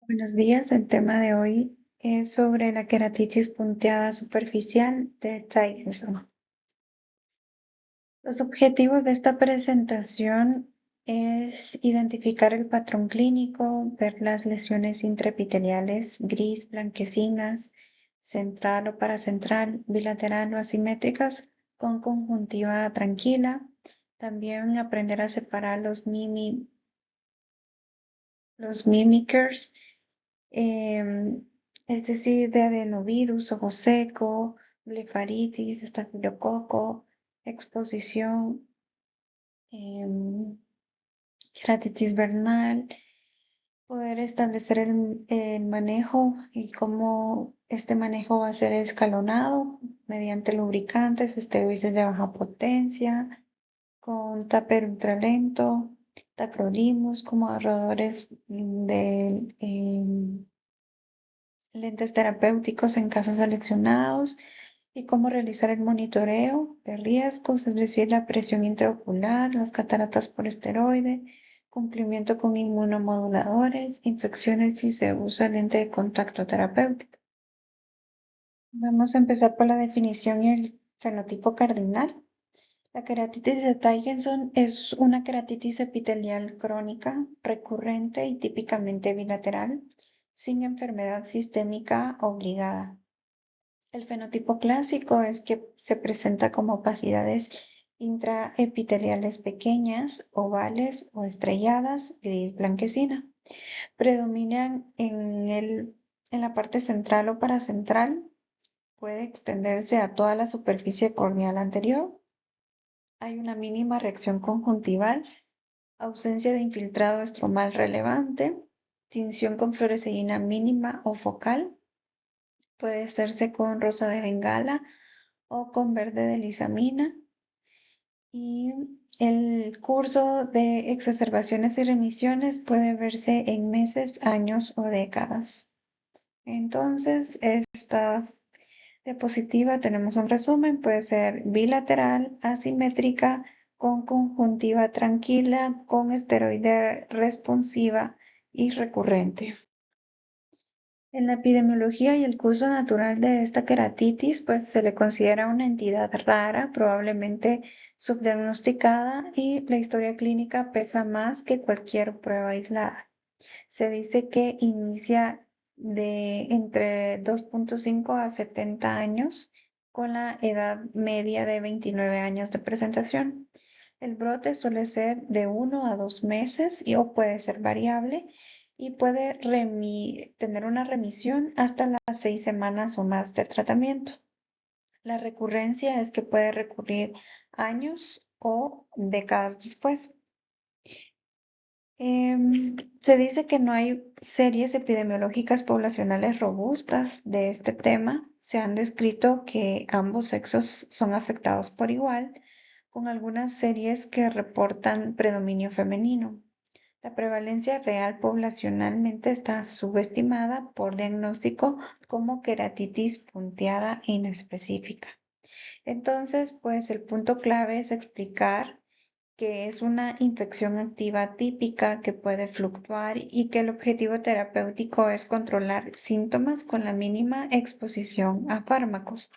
Buenos días, el tema de hoy es sobre la queratitis punteada superficial de Tyson. Los objetivos de esta presentación es identificar el patrón clínico, ver las lesiones intraepiteliales gris, blanquecinas, central o paracentral, bilateral o asimétricas con conjuntiva tranquila. También aprender a separar los mimickers, es decir, de adenovirus, ojo seco, blefaritis, estafilococo, exposición, em, queratitis vernal, poder establecer el manejo y cómo este manejo va a ser escalonado mediante lubricantes, esteroides de baja potencia, con taper ultralento, tacrolimus como ahorradores de lentes terapéuticos en casos seleccionados y cómo realizar el monitoreo de riesgos, es decir, la presión intraocular, las cataratas por esteroide, cumplimiento con inmunomoduladores, infecciones si se usa lente de contacto terapéutico. Vamos a empezar por la definición y el fenotipo cardinal. La queratitis de Tyson es una queratitis epitelial crónica, recurrente y típicamente bilateral, sin enfermedad sistémica obligada. El fenotipo clásico es que se presenta como opacidades intraepiteliales pequeñas, ovales o estrelladas, gris blanquecina. Predominan en la parte central o paracentral, puede extenderse a toda la superficie corneal anterior. Hay una mínima reacción conjuntival, ausencia de infiltrado estromal relevante, tinción con fluoresceína mínima o focal. Puede hacerse con rosa de bengala o con verde de lisamina. Y el curso de exacerbaciones y remisiones puede verse en meses, años o décadas. Entonces, esta diapositiva tenemos un resumen, puede ser bilateral, asimétrica, con conjuntiva tranquila, con esteroide responsiva y recurrente. En la epidemiología y el curso natural de esta queratitis, pues se le considera una entidad rara, probablemente subdiagnosticada, y la historia clínica pesa más que cualquier prueba aislada. Se dice que inicia de entre 2.5 a 70 años, con la edad media de 29 años de presentación. El brote suele ser de 1 a 2 meses o puede ser variable y puede tener una remisión hasta las 6 semanas o más de tratamiento. La recurrencia es que puede recurrir años o décadas después. Se dice que no hay series epidemiológicas poblacionales robustas de este tema. Se han descrito que ambos sexos son afectados por igual, con algunas series que reportan predominio femenino. La prevalencia real poblacionalmente está subestimada por diagnóstico como queratitis punteada inespecífica. Entonces, pues el punto clave es explicar que es una infección activa típica que puede fluctuar y que el objetivo terapéutico es controlar síntomas con la mínima exposición a fármacos.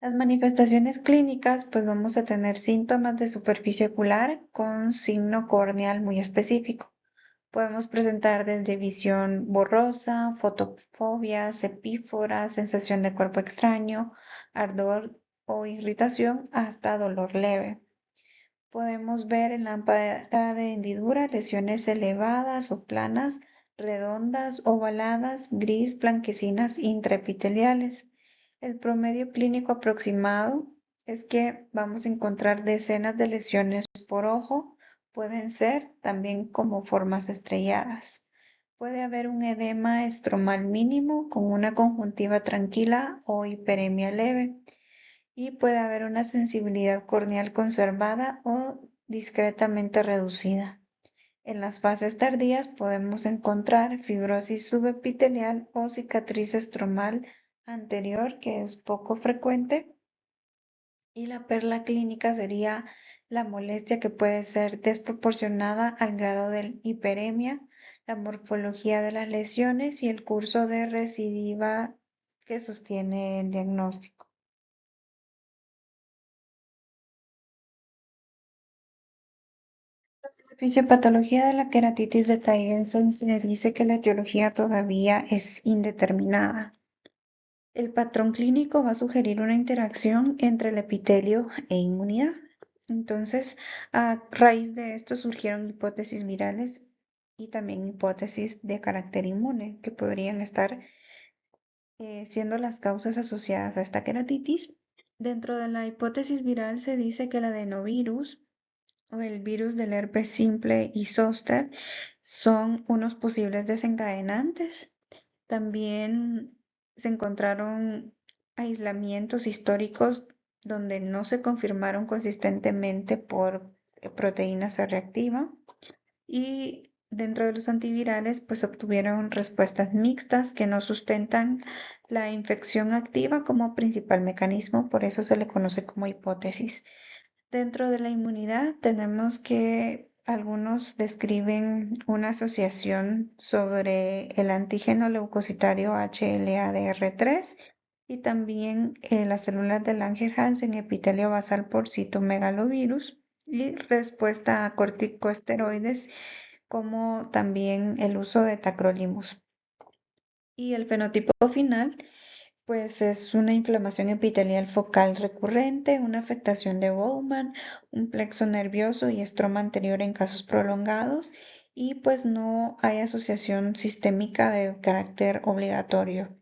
Las manifestaciones clínicas, pues vamos a tener síntomas de superficie ocular con signo corneal muy específico. Podemos presentar desde visión borrosa, fotofobia, cepífora, sensación de cuerpo extraño, ardor o irritación, hasta dolor leve. Podemos ver en la lámpara de hendidura lesiones elevadas o planas, redondas, ovaladas, gris, blanquecinas intraepiteliales. El promedio clínico aproximado es que vamos a encontrar decenas de lesiones por ojo, pueden ser también como formas estrelladas. Puede haber un edema estromal mínimo con una conjuntiva tranquila o hiperemia leve y puede haber una sensibilidad corneal conservada o discretamente reducida. En las fases tardías podemos encontrar fibrosis subepitelial o cicatriz estromal anterior, que es poco frecuente, y la perla clínica sería la molestia que puede ser desproporcionada al grado de hiperemia, la morfología de las lesiones y el curso de recidiva que sostiene el diagnóstico. La fisiopatología de la queratitis de Tyson se dice que la etiología todavía es indeterminada. El patrón clínico va a sugerir una interacción entre el epitelio e inmunidad. Entonces, a raíz de esto surgieron hipótesis virales y también hipótesis de carácter inmune que podrían estar siendo las causas asociadas a esta queratitis. Dentro de la hipótesis viral se dice que el adenovirus o el virus del herpes simple y zóster son unos posibles desencadenantes. También se encontraron aislamientos históricos donde no se confirmaron consistentemente por proteína C reactiva y dentro de los antivirales pues obtuvieron respuestas mixtas que no sustentan la infección activa como principal mecanismo, por eso se le conoce como hipótesis. Dentro de la inmunidad tenemos que algunos describen una asociación sobre el antígeno leucocitario HLA-DR3 y también las células de Langerhans en epitelio basal por citomegalovirus y respuesta a corticosteroides como también el uso de tacrolimus. Y el fenotipo final pues es una inflamación epitelial focal recurrente, una afectación de Bowman, un plexo nervioso y estroma anterior en casos prolongados y pues no hay asociación sistémica de carácter obligatorio.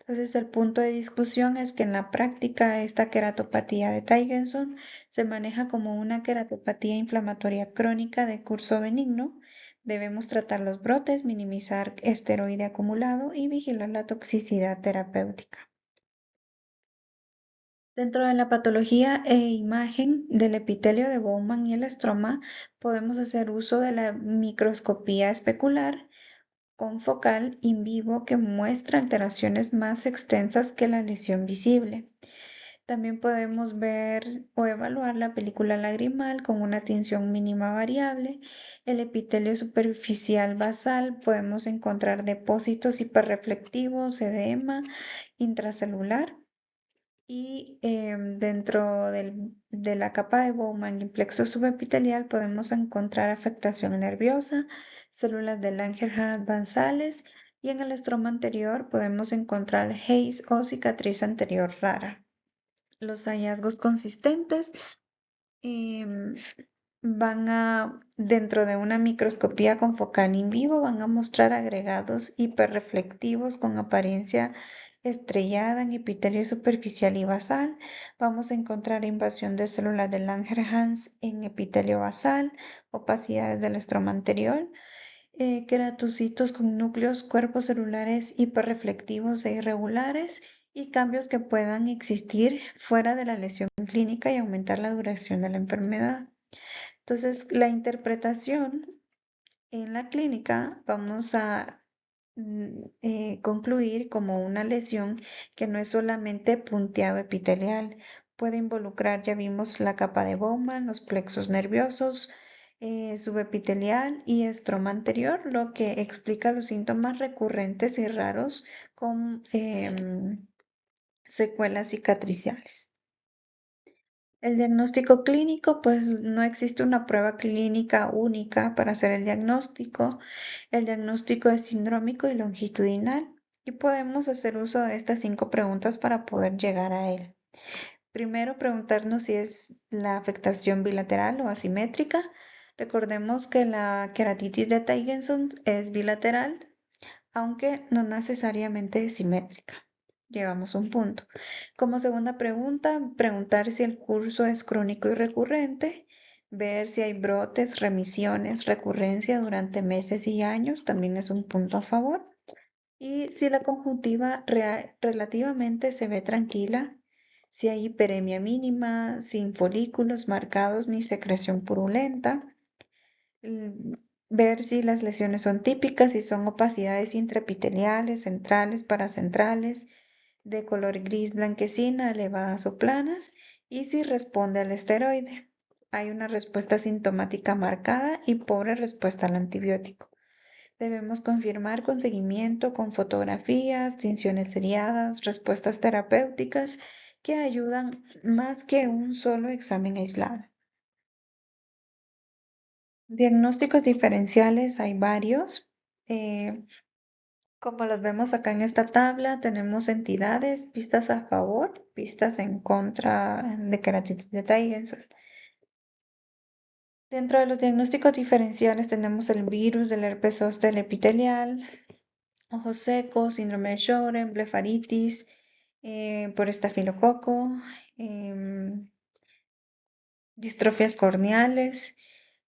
Entonces el punto de discusión es que en la práctica esta queratopatía de Tyson se maneja como una queratopatía inflamatoria crónica de curso benigno. Debemos tratar los brotes, minimizar esteroide acumulado y vigilar la toxicidad terapéutica. Dentro de la patología e imagen del epitelio de Bowman y el estroma, podemos hacer uso de la microscopía especular confocal in vivo que muestra alteraciones más extensas que la lesión visible. También podemos ver o evaluar la película lagrimal con una tinción mínima variable. El epitelio superficial basal podemos encontrar depósitos hiperreflectivos, edema intracelular y dentro de la capa de Bowman y plexo subepitelial podemos encontrar afectación nerviosa, células de Langerhans basales y en el estroma anterior podemos encontrar haze o cicatriz anterior rara. Los hallazgos consistentes em, dentro de una microscopía confocal in vivo, van a mostrar agregados hiperreflectivos con apariencia estrellada en epitelio superficial y basal. Vamos a encontrar invasión de células de Langerhans en epitelio basal, opacidades del estroma anterior, queratocitos con núcleos, cuerpos celulares hiperreflectivos e irregulares y cambios que puedan existir fuera de la lesión clínica y aumentar la duración de la enfermedad. Entonces, la interpretación en la clínica vamos a concluir como una lesión que no es solamente punteado epitelial, puede involucrar, ya vimos, la capa de Bowman, los plexos nerviosos, subepitelial y estroma anterior, lo que explica los síntomas recurrentes y raros con secuelas cicatriciales. El diagnóstico clínico, pues no existe una prueba clínica única para hacer el diagnóstico. El diagnóstico es sindrómico y longitudinal y podemos hacer uso de estas 5 preguntas para poder llegar a él. Primero, preguntarnos si es la afectación bilateral o asimétrica. Recordemos que la queratitis de Tyson es bilateral, aunque no necesariamente simétrica. Llegamos a un punto. Como segunda pregunta, preguntar si el curso es crónico y recurrente, ver si hay brotes, remisiones, recurrencia durante meses y años, también es un punto a favor. Y si la conjuntiva relativamente se ve tranquila, si hay hiperemia mínima, sin folículos marcados ni secreción purulenta, mm, ver si las lesiones son típicas, si son opacidades intraepiteliales, centrales, paracentrales, de color gris blanquecina, elevadas o planas, y si responde al esteroide. Hay una respuesta sintomática marcada y pobre respuesta al antibiótico. Debemos confirmar con seguimiento, con fotografías, tinciones seriadas, respuestas terapéuticas que ayudan más que un solo examen aislado. Diagnósticos diferenciales hay varios. Eh, Como los vemos acá en esta tabla, tenemos entidades, pistas a favor, pistas en contra de queratitis de Tyson. Dentro de los diagnósticos diferenciales tenemos el virus del herpes zóster epitelial, ojos secos, síndrome de Sjögren, blefaritis por estafilococo, em, distrofias corneales,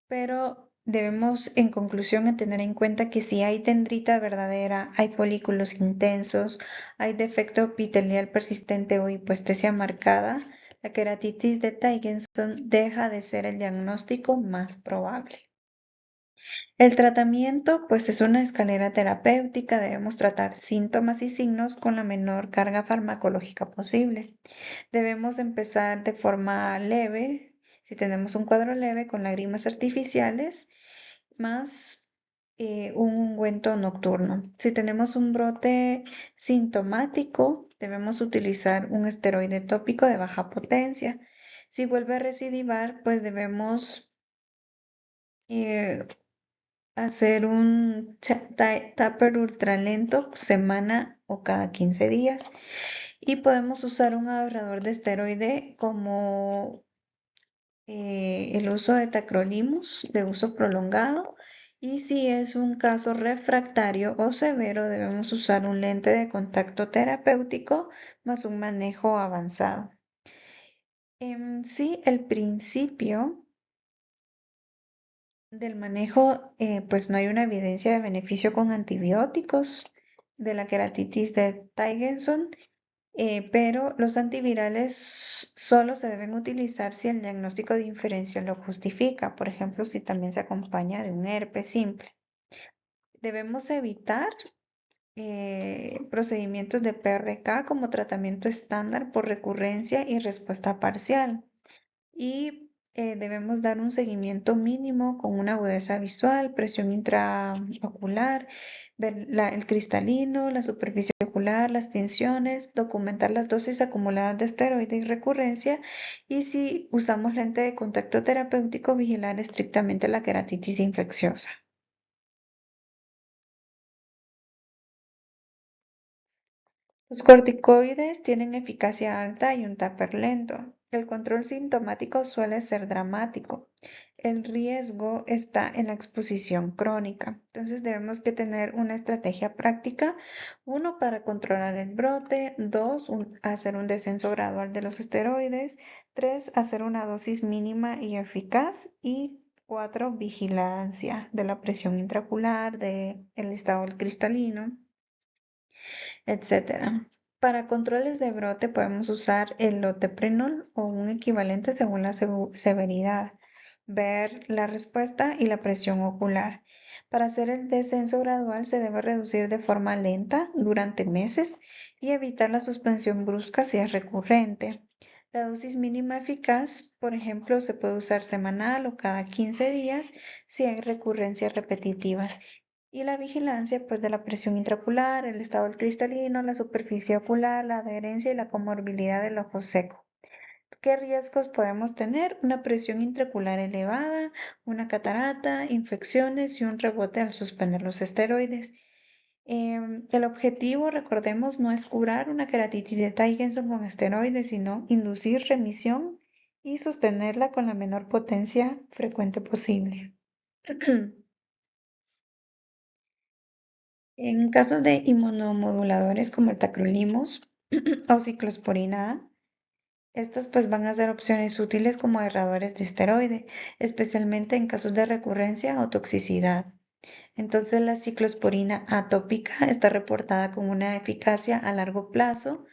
pero debemos en conclusión tener en cuenta que si hay dendrita verdadera, hay folículos intensos, hay defecto epitelial persistente o hipoestesia marcada, la queratitis de Tyson deja de ser el diagnóstico más probable. El tratamiento, pues es una escalera terapéutica, debemos tratar síntomas y signos con la menor carga farmacológica posible. Debemos empezar de forma leve, si tenemos un cuadro leve, con lágrimas artificiales, más un ungüento nocturno. Si tenemos un brote sintomático, debemos utilizar un esteroide tópico de baja potencia. Si vuelve a recidivar, pues debemos eh, hacer un taper ultralento semana o cada 15 días. Y podemos usar un ahorrador de esteroide como el uso de tacrolimus de uso prolongado. Y si es un caso refractario o severo, debemos usar un lente de contacto terapéutico más un manejo avanzado. En sí, el principio del manejo, pues no hay una evidencia de beneficio con antibióticos de la queratitis de Tyson, pero los antivirales solo se deben utilizar si el diagnóstico de inferencia lo justifica, por ejemplo, si también se acompaña de un herpes simple. Debemos evitar procedimientos de PRK como tratamiento estándar por recurrencia y respuesta parcial. Y debemos dar un seguimiento mínimo con una agudeza visual, presión intraocular, ver el cristalino, la superficie ocular, las tensiones, documentar las dosis acumuladas de esteroide y recurrencia, y si usamos lente de contacto terapéutico, vigilar estrictamente la queratitis infecciosa. Los corticoides tienen eficacia alta y un taper lento. El control sintomático suele ser dramático. El riesgo está en la exposición crónica. Entonces debemos que tener una estrategia práctica. Uno, para controlar el brote. Dos, hacer un descenso gradual de los esteroides. Tres, hacer una dosis mínima y eficaz. Y cuatro, vigilancia de la presión intraocular, del estado del cristalino, etcétera. Para controles de brote podemos usar el loteprenol o un equivalente según la severidad, ver la respuesta y la presión ocular. Para hacer el descenso gradual se debe reducir de forma lenta durante meses y evitar la suspensión brusca si es recurrente. La dosis mínima eficaz, por ejemplo, se puede usar semanal o cada 15 días si hay recurrencias repetitivas. Y la vigilancia, pues, de la presión intraocular, el estado del cristalino, la superficie ocular, la adherencia y la comorbilidad del ojo seco. ¿Qué riesgos podemos tener? Una presión intraocular elevada, una catarata, infecciones y un rebote al suspender los esteroides. El objetivo, recordemos, no es curar una queratitis de Tyson con esteroides, sino inducir remisión y sostenerla con la menor potencia frecuente posible. En casos de inmunomoduladores como el tacrolimus o ciclosporina A, estas pues van a ser opciones útiles como aerradores de esteroide, especialmente en casos de recurrencia o toxicidad. Entonces la ciclosporina atópica está reportada con una eficacia a largo plazo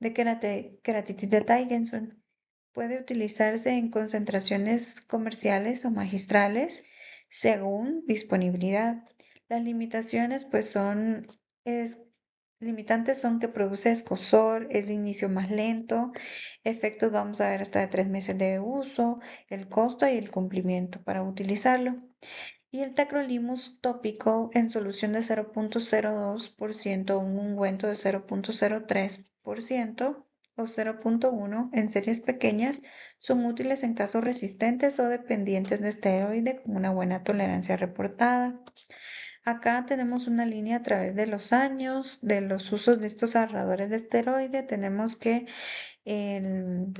de queratitis de Tyson. Puede utilizarse en concentraciones comerciales o magistrales según disponibilidad. Las limitaciones pues limitantes son que produce escozor, es de inicio más lento, efectos vamos a ver hasta de 3 meses de uso, el costo y el cumplimiento para utilizarlo. y el tacrolimus tópico en solución de 0,02% o un ungüento de 0,03% o 0,1 en series pequeñas son útiles en casos resistentes o dependientes de esteroide con una buena tolerancia reportada. Acá tenemos una línea a través de los años, de los usos de estos ahorradores de esteroide. Tenemos que el,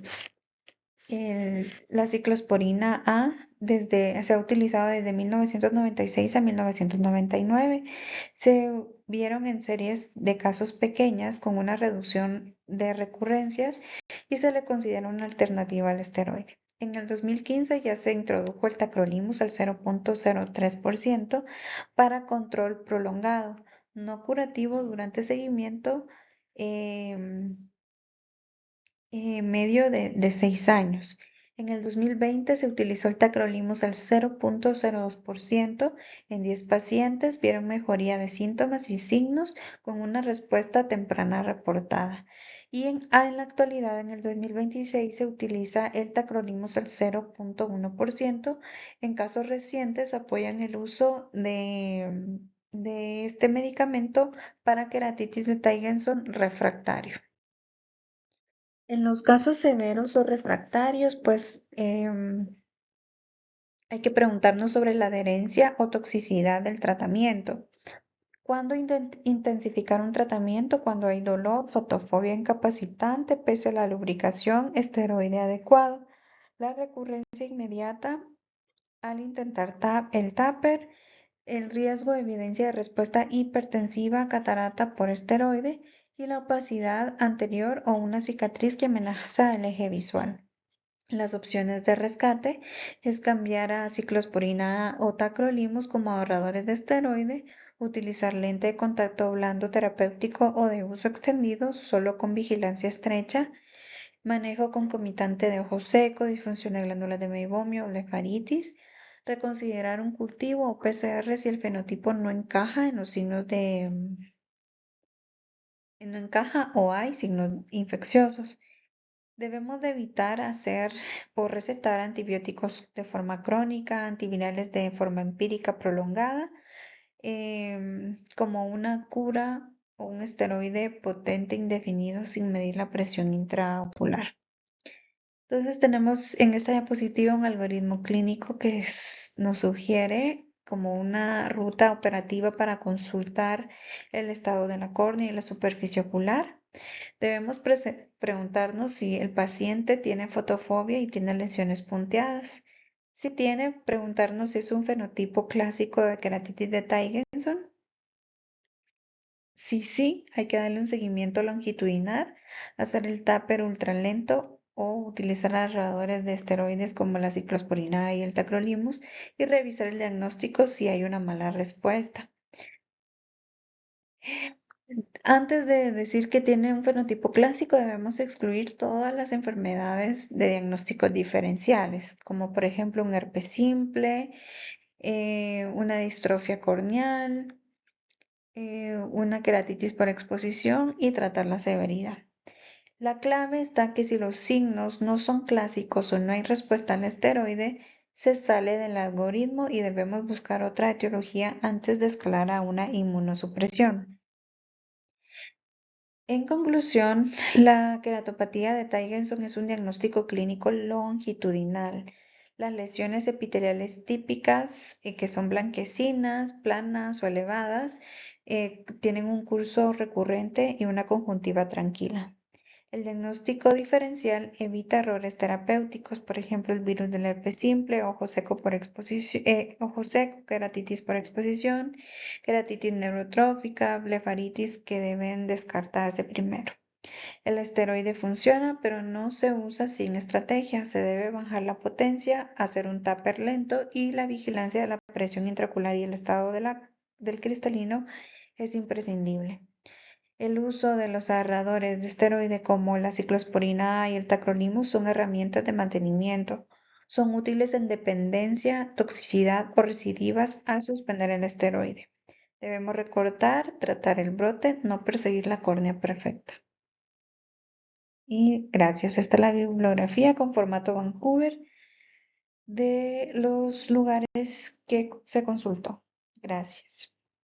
la ciclosporina A se ha utilizado desde 1996 a 1999. Se vieron en series de casos pequeñas con una reducción de recurrencias y se le considera una alternativa al esteroide. En el 2015 ya se introdujo el tacrolimus al 0,03% para control prolongado, no curativo durante seguimiento medio de 6 años. En el 2020 se utilizó el tacrolimus al 0,02% en 10 pacientes, vieron mejoría de síntomas y signos con una respuesta temprana reportada. Y en la actualidad, en el 2026, se utiliza el tacrolimus al 0,1%. En casos recientes apoyan el uso de este medicamento para queratitis de Tygenson refractario. En los casos severos o refractarios, pues hay que preguntarnos sobre la adherencia o toxicidad del tratamiento. ¿Cuándo intensificar un tratamiento? Cuando hay dolor, fotofobia incapacitante, pese a la lubricación, esteroide adecuado. La recurrencia inmediata al intentar el TAPER, el riesgo de evidencia de respuesta hipertensiva a catarata por esteroide y la opacidad anterior o una cicatriz que amenaza el eje visual. Las opciones de rescate es cambiar a ciclosporina o tacrolimus como ahorradores de esteroide, utilizar lente de contacto blando terapéutico o de uso extendido solo con vigilancia estrecha, manejo concomitante de ojo seco, disfunción de glándulas de meibomio o blefaritis, reconsiderar un cultivo o PCR si el fenotipo no encaja en los signos no encaja o hay signos infecciosos. Debemos de evitar hacer o recetar antibióticos de forma crónica, antivirales de forma empírica prolongada, como una cura o un esteroide potente indefinido sin medir la presión intraocular. Entonces tenemos en esta diapositiva un algoritmo clínico que nos sugiere como una ruta operativa para consultar el estado de la córnea y la superficie ocular. Debemos preguntarnos si el paciente tiene fotofobia y tiene lesiones punteadas. Si tiene, preguntarnos si es un fenotipo clásico de queratitis de Tygenson. Si sí, hay que darle un seguimiento longitudinal, hacer el TAPER ultralento o utilizar ahorradores de esteroides como la ciclosporina y el tacrolimus y revisar el diagnóstico si hay una mala respuesta. Antes de decir que tiene un fenotipo clásico, debemos excluir todas las enfermedades de diagnósticos diferenciales, como por ejemplo un herpes simple, una distrofia corneal, una queratitis por exposición y tratar la severidad. La clave está que si los signos no son clásicos o no hay respuesta al esteroide, se sale del algoritmo y debemos buscar otra etiología antes de escalar a una inmunosupresión. En conclusión, la queratopatía de Tygenson es un diagnóstico clínico longitudinal. Las lesiones epiteliales típicas, que son blanquecinas, planas o elevadas, tienen un curso recurrente y una conjuntiva tranquila. El diagnóstico diferencial evita errores terapéuticos, por ejemplo, el virus del herpes simple, ojo seco por exposición, ojo seco, queratitis por exposición, queratitis neurotrófica, blefaritis que deben descartarse primero. El esteroide funciona, pero no se usa sin estrategia. Se debe bajar la potencia, hacer un taper lento y la vigilancia de la presión intraocular y el estado del cristalino es imprescindible. El uso de los ahorradores de esteroide como la ciclosporina A y el tacrolimus son herramientas de mantenimiento. Son útiles en dependencia, toxicidad o recidivas al suspender el esteroide. Debemos recortar, tratar el brote, no perseguir la córnea perfecta. Y gracias. Esta es la bibliografía con formato Vancouver de los lugares que se consultó. Gracias.